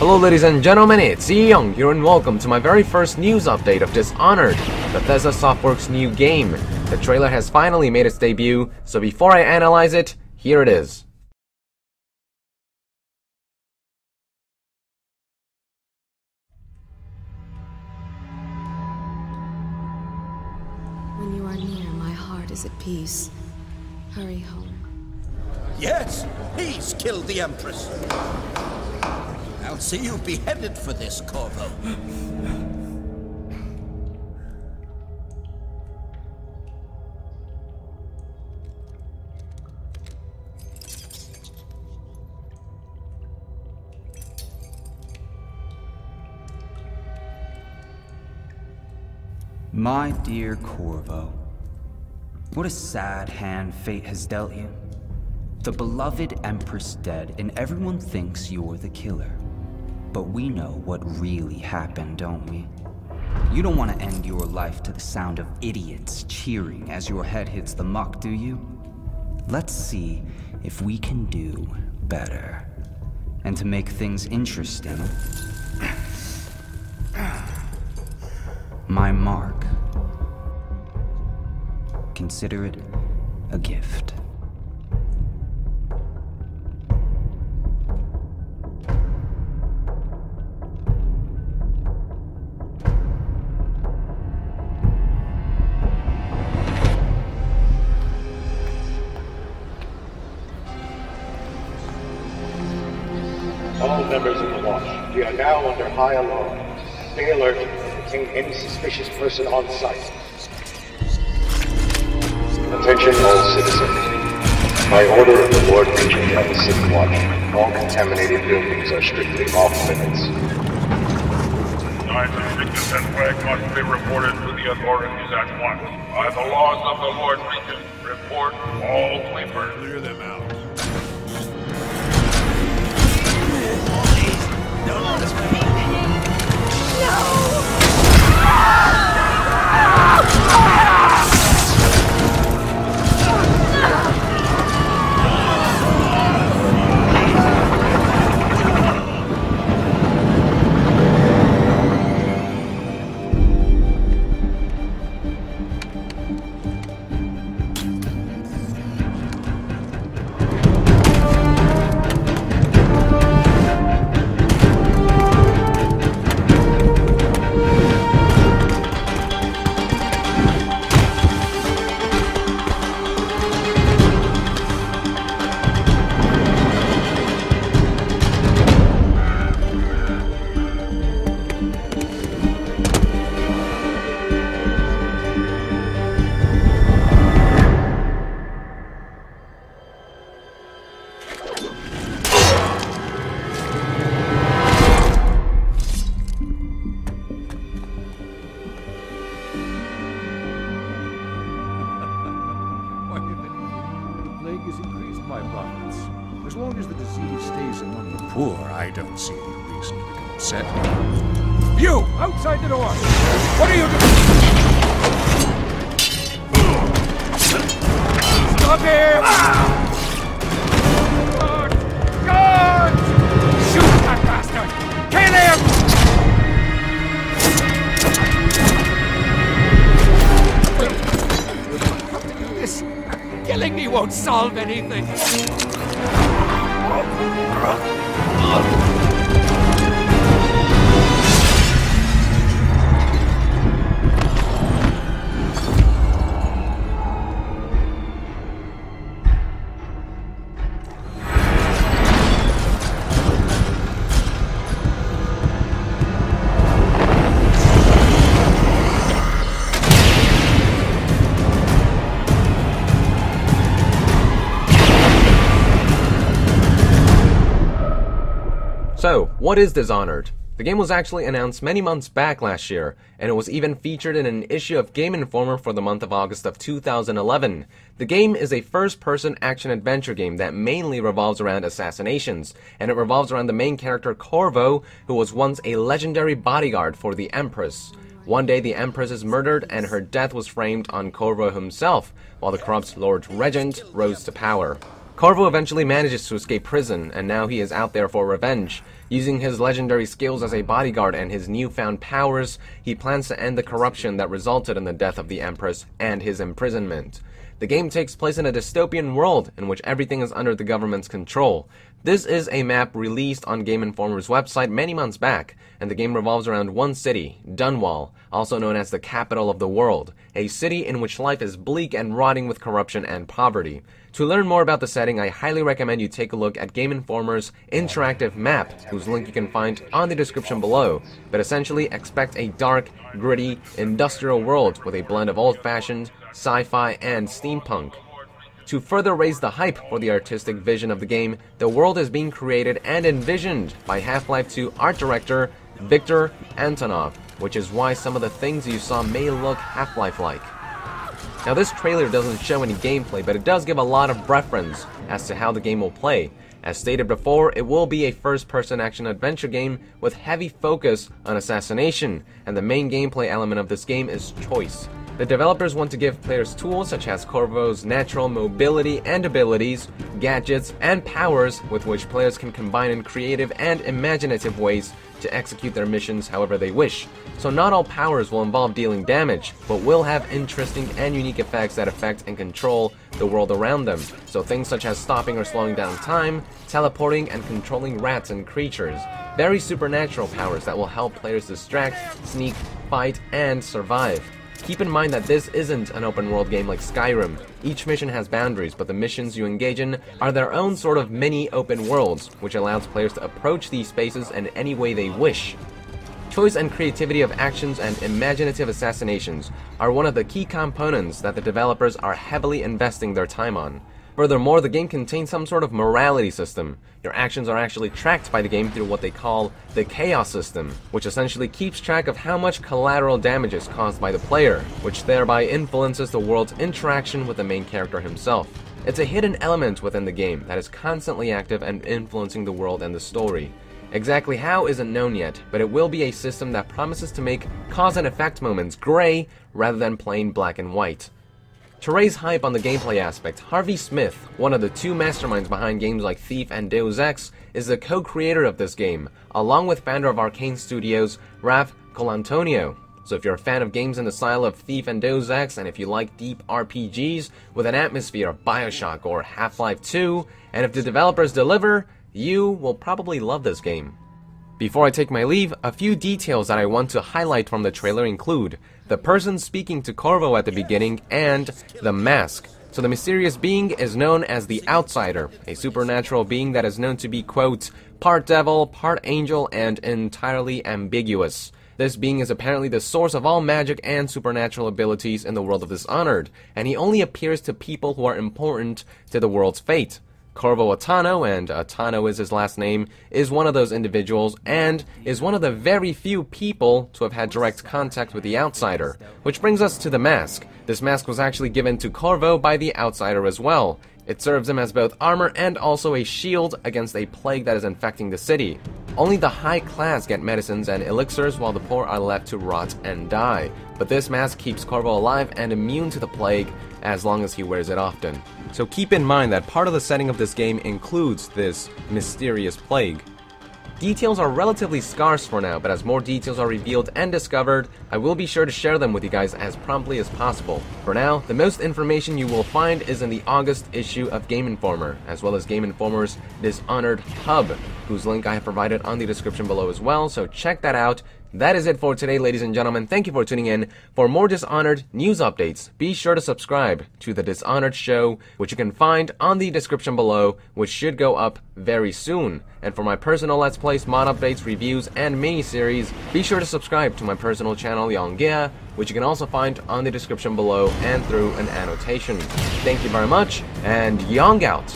Hello ladies and gentlemen, it's Young here and welcome to my very first news update of Dishonored, Bethesda Softworks' new game. The trailer has finally made its debut, so before I analyze it, here it is. When you are near, my heart is at peace. Hurry home. Yes, he's killed the Empress. I'll see you beheaded for this, Corvo. My dear Corvo, what a sad hand fate has dealt you. The beloved Empress dead, and everyone thinks you're the killer. But we know what really happened, don't we? You don't want to end your life to the sound of idiots cheering as your head hits the muck, do you? Let's see if we can do better. And to make things interesting, my mark. Consider it a gift. All members of the watch, we are now under high alarm. Stay alert and detain any suspicious person on site. Attention all citizens. By order of the Lord Regent of the City Watch, all contaminated buildings are strictly off limits. Signs of sickness and plague must be reported to the authorities at once. By the laws of the Lord Regent, report all sleepers. Clear them out. Has increased my profits. As long as the disease stays among the poor, I don't see any reason to become upset. You! Outside the door! What are you doing? Stop him! Guard! Shoot that bastard! Kill him! Killing me won't solve anything. So, what is Dishonored? The game was actually announced many months back last year, and it was even featured in an issue of Game Informer for the month of August of 2011. The game is a first-person action-adventure game that mainly revolves around assassinations, and it revolves around the main character Corvo, who was once a legendary bodyguard for the Empress. One day the Empress is murdered and her death was framed on Corvo himself, while the corrupt Lord Regent rose to power. Corvo eventually manages to escape prison, and now he is out there for revenge. Using his legendary skills as a bodyguard and his newfound powers, he plans to end the corruption that resulted in the death of the Empress and his imprisonment. The game takes place in a dystopian world in which everything is under the government's control. This is a map released on Game Informer's website many months back, and the game revolves around one city, Dunwall, also known as the capital of the world, a city in which life is bleak and rotting with corruption and poverty. To learn more about the setting, I highly recommend you take a look at Game Informer's interactive map, whose link you can find on the description below. But essentially, expect a dark, gritty, industrial world with a blend of old-fashioned, sci-fi, and steampunk. To further raise the hype for the artistic vision of the game, the world is being created and envisioned by Half-Life 2 art director Viktor Antonov, which is why some of the things you saw may look Half-Life-like. Now, this trailer doesn't show any gameplay, but it does give a lot of reference as to how the game will play. As stated before, it will be a first-person action-adventure game with heavy focus on assassination, and the main gameplay element of this game is choice. The developers want to give players tools such as Corvo's natural mobility and abilities, gadgets, and powers with which players can combine in creative and imaginative ways to execute their missions however they wish. So not all powers will involve dealing damage, but will have interesting and unique effects that affect and control the world around them. So things such as stopping or slowing down time, teleporting, and controlling rats and creatures. Very supernatural powers that will help players distract, sneak, fight, and survive. Keep in mind that this isn't an open world game like Skyrim. Each mission has boundaries, but the missions you engage in are their own sort of mini open worlds, which allows players to approach these spaces in any way they wish. Choice and creativity of actions and imaginative assassinations are one of the key components that the developers are heavily investing their time on. Furthermore, the game contains some sort of morality system. Your actions are actually tracked by the game through what they call the chaos system, which essentially keeps track of how much collateral damage is caused by the player, which thereby influences the world's interaction with the main character himself. It's a hidden element within the game that is constantly active and influencing the world and the story. Exactly how isn't known yet, but it will be a system that promises to make cause and effect moments gray rather than plain black and white. To raise hype on the gameplay aspect, Harvey Smith, one of the two masterminds behind games like Thief and Deus Ex, is the co-creator of this game, along with founder of Arcane Studios, Raf Colantonio. So if you're a fan of games in the style of Thief and Deus Ex, and if you like deep RPGs with an atmosphere of Bioshock or Half-Life 2, and if the developers deliver, you will probably love this game. Before I take my leave, a few details that I want to highlight from the trailer include the person speaking to Corvo at the beginning and the mask. So the mysterious being is known as the Outsider, a supernatural being that is known to be, quote, part devil, part angel, and entirely ambiguous. This being is apparently the source of all magic and supernatural abilities in the world of Dishonored, and he only appears to people who are important to the world's fate. Corvo Atano, and Atano is his last name, is one of those individuals and is one of the very few people to have had direct contact with the Outsider. Which brings us to the mask. This mask was actually given to Corvo by the Outsider as well. It serves him as both armor and also a shield against a plague that is infecting the city. Only the high class get medicines and elixirs while the poor are left to rot and die. But this mask keeps Corvo alive and immune to the plague as long as he wears it often. So keep in mind that part of the setting of this game includes this mysterious plague. Details are relatively scarce for now, but as more details are revealed and discovered, I will be sure to share them with you guys as promptly as possible. For now, the most information you will find is in the August issue of Game Informer, as well as Game Informer's Dishonored Hub, whose link I have provided on the description below as well, so check that out. That is it for today, ladies and gentlemen. Thank you for tuning in. For more Dishonored news updates, be sure to subscribe to The Dishonored Show, which you can find on the description below, which should go up very soon. And for my personal Let's Plays, mod updates, reviews, and mini-series, be sure to subscribe to my personal channel, Yongea, which you can also find on the description below and through an annotation. Thank you very much, and Yong out!